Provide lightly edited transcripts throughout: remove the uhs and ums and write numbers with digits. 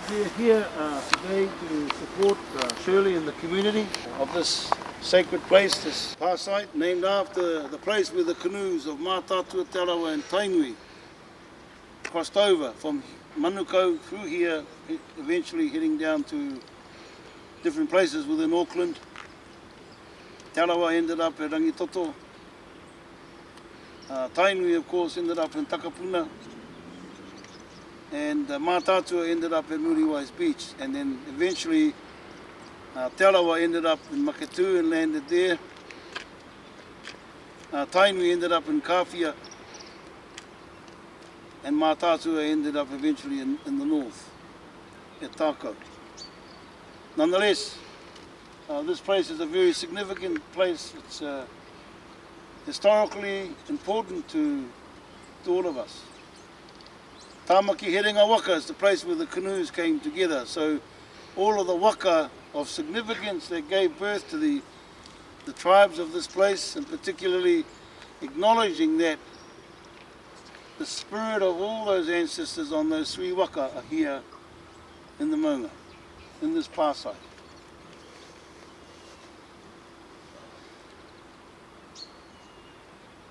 We're here today to support Shirley and the community of this sacred place, this pā site, named after the place where the canoes of Mātātua, Te Arawa and Tainui crossed over from Manukau through here, eventually heading down to different places within Auckland. Te Arawa ended up at Rangitoto. Tainui, of course, ended up in Takapuna. And Mātātua ended up at Muriwai's Beach. And then eventually Te Arawa ended up in Maketu and landed there. Tainui ended up in Kawhia. And Mātātua ended up eventually in the north, at Tākau. Nonetheless, this place is a very significant place. It's historically important to all of us. Tāmaki Herenga Waka is the place where the canoes came together. So all of the waka of significance that gave birth to the tribes of this place, and particularly acknowledging that the spirit of all those ancestors on those three waka are here in the Maunga, in this pā site.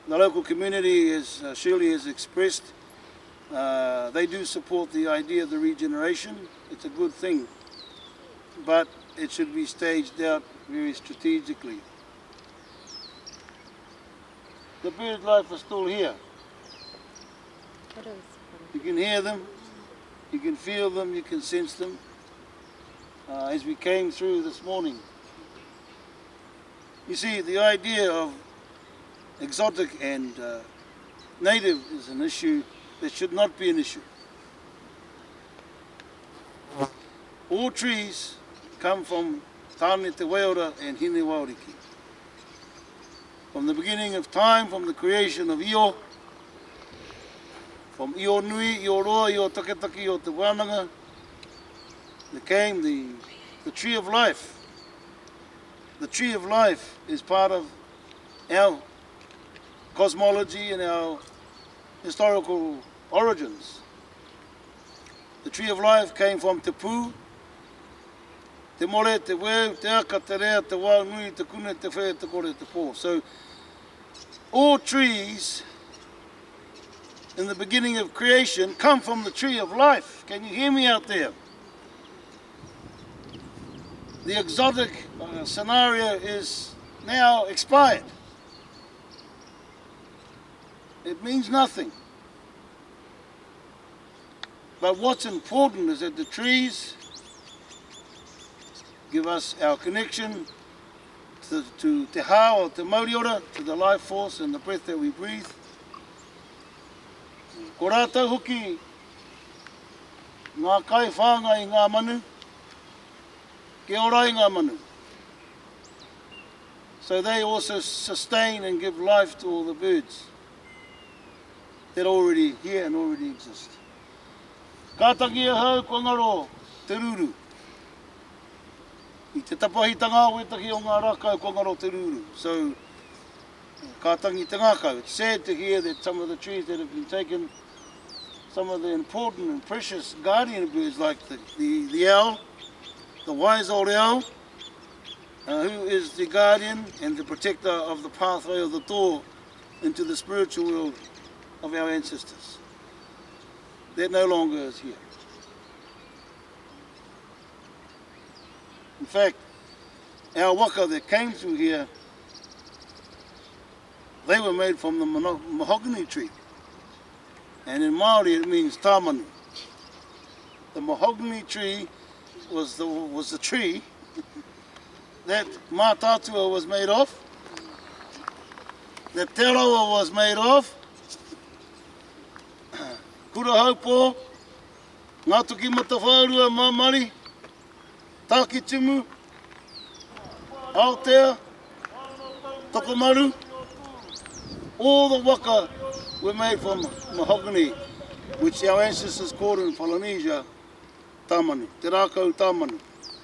The local community, as Shirley has expressed, they do support the idea of the regeneration. It's a good thing, but it should be staged out very strategically. The bird life is still here. You can hear them, you can feel them, you can sense them as we came through this morning. You see, the idea of exotic and native is an issue that should not be an issue. All trees come from Tāne Te Waora and Hine Wauriki. From the beginning of time, from the creation of Io, from Io Nui, Io Roa, Io Taketaki, Io Te Wānanga, there came the tree of life. The tree of life is part of our cosmology and our historical origins. The tree of life came from Te Pū, Te More, Te Weu, Te Aka, Te Rea, Te Wā Nui, Te Kune, Te Whea, Te Kore, Te Pō. So all trees in the beginning of creation come from the tree of life. Can you hear me out there? The exotic scenario is now expired. It means nothing. But what's important is that the trees give us our connection to Te Hā or Te Mauriora, to the life force and the breath that we breathe. Ko rātou hoki ngā kai whānga i ngā manu, ke ora i ngā manu. So they also sustain and give life to all the birds that are already here and already exist. Kātangi e hau ko ngaro te ruru. I te tapahitanga wetaki o ngā rākau ko ngaro te ruru. So, kātangi te ngākau. It's sad to hear that some of the trees that have been taken, some of the important and precious guardian birds like the owl, the wise old owl, who is the guardian and the protector of the pathway of the door into the spiritual world of our ancestors. That no longer is here. In fact, our waka that came through here, they were made from the mahogany tree. And in Māori it means tāmanu. The mahogany tree was the tree that Mātātua was made of, that Te Arawa was made of, Kura haupō, ngā tuki matawhārua mamari, tāki timu, Aotea, Tokomaru, all the waka were made from mahogany, which our ancestors called in Polynesia tāmanu, te rākau tāmanu.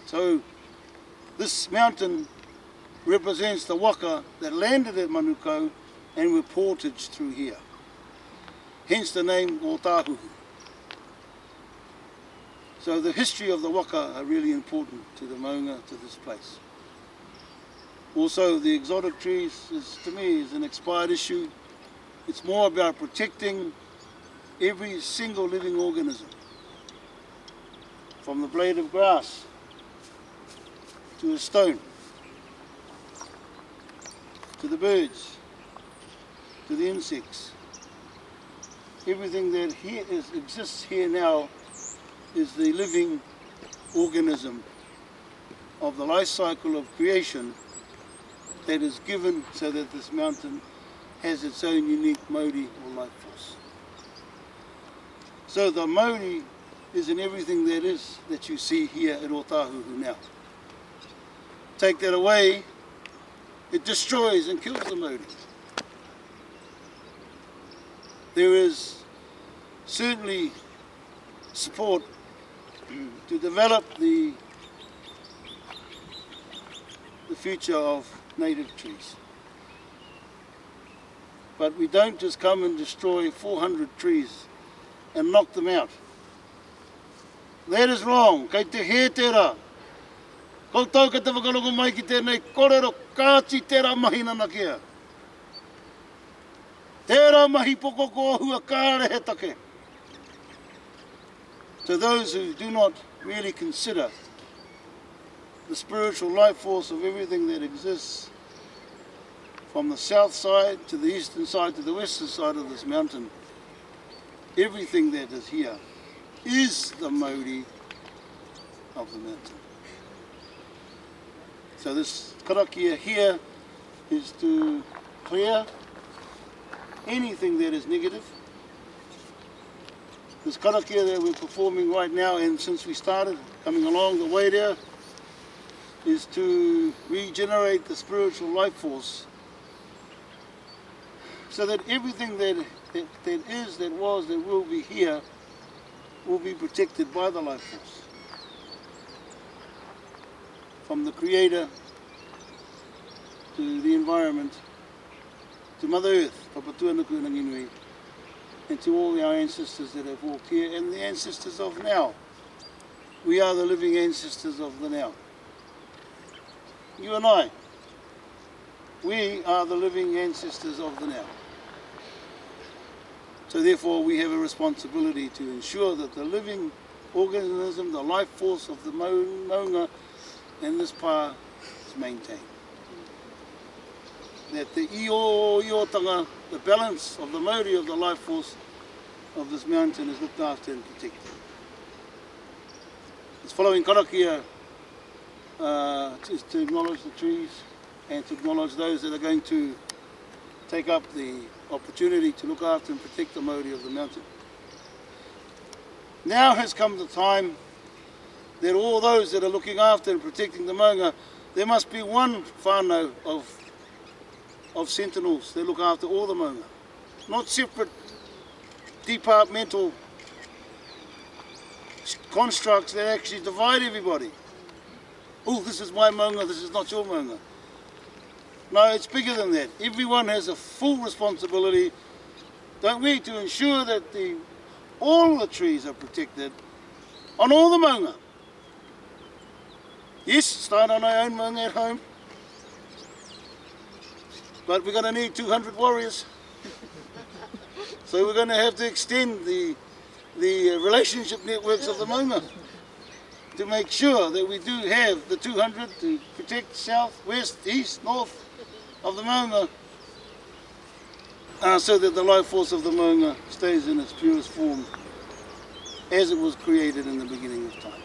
So this mountain represents the waka that landed at Manukau and were portaged through here. Hence the name o Tāhuhu. So the history of the waka are really important to the maunga, to this place. Also, the exotic trees, to me, is an expired issue. It's more about protecting every single living organism, from the blade of grass to a stone, to the birds, to the insects. Everything that exists here now is the living organism of the life cycle of creation that is given so that this mountain has its own unique mauri or life force. So the mauri is in everything that you see here at Otahuhu now. Take that away, it destroys and kills the mauri. There is certainly support to develop the future of native trees. But we don't just come and destroy 400 trees and knock them out. That is wrong. Kei te he tera. Koutou ka te whakalongo mai ki tēnei korero kāti tera mahi nana kia. Tera mahi poko ko hua kāre he take. To those who do not really consider the spiritual life force of everything that exists, from the south side to the eastern side to the western side of this mountain, everything that is here is the mauri of the mountain. So this karakia here is to clear anything that is negative. This karakia that we're performing right now, and since we started coming along the way there, is to regenerate the spiritual life force so that everything that is, that was, that will be here will be protected by the life force. From the Creator to the environment, to Mother Earth, Papatuanuku Nanginui, and to all our ancestors that have walked here, and the ancestors of now. We are the living ancestors of the now. You and I, we are the living ancestors of the now. So therefore we have a responsibility to ensure that the living organism, the life force of the maunga and this pa is maintained. That the iotanga, the balance of the mauri of the life force of this mountain is looked after and protected. This following karakia is to acknowledge the trees and to acknowledge those that are going to take up the opportunity to look after and protect the mauri of the mountain. Now has come the time that all those that are looking after and protecting the maunga, there must be one whānau of sentinels that look after all the maunga, not separate departmental constructs that actually divide everybody. Oh, this is my maunga, this is not your maunga. No, it's bigger than that. Everyone has a full responsibility, don't we, to ensure that all the trees are protected on all the maunga. Yes, start on our own maunga at home, but we're going to need 200 warriors. So we're going to have to extend the relationship networks of the maunga to make sure that we do have the 200 to protect south, west, east, north of the maunga, so that the life force of the maunga stays in its purest form as it was created in the beginning of time.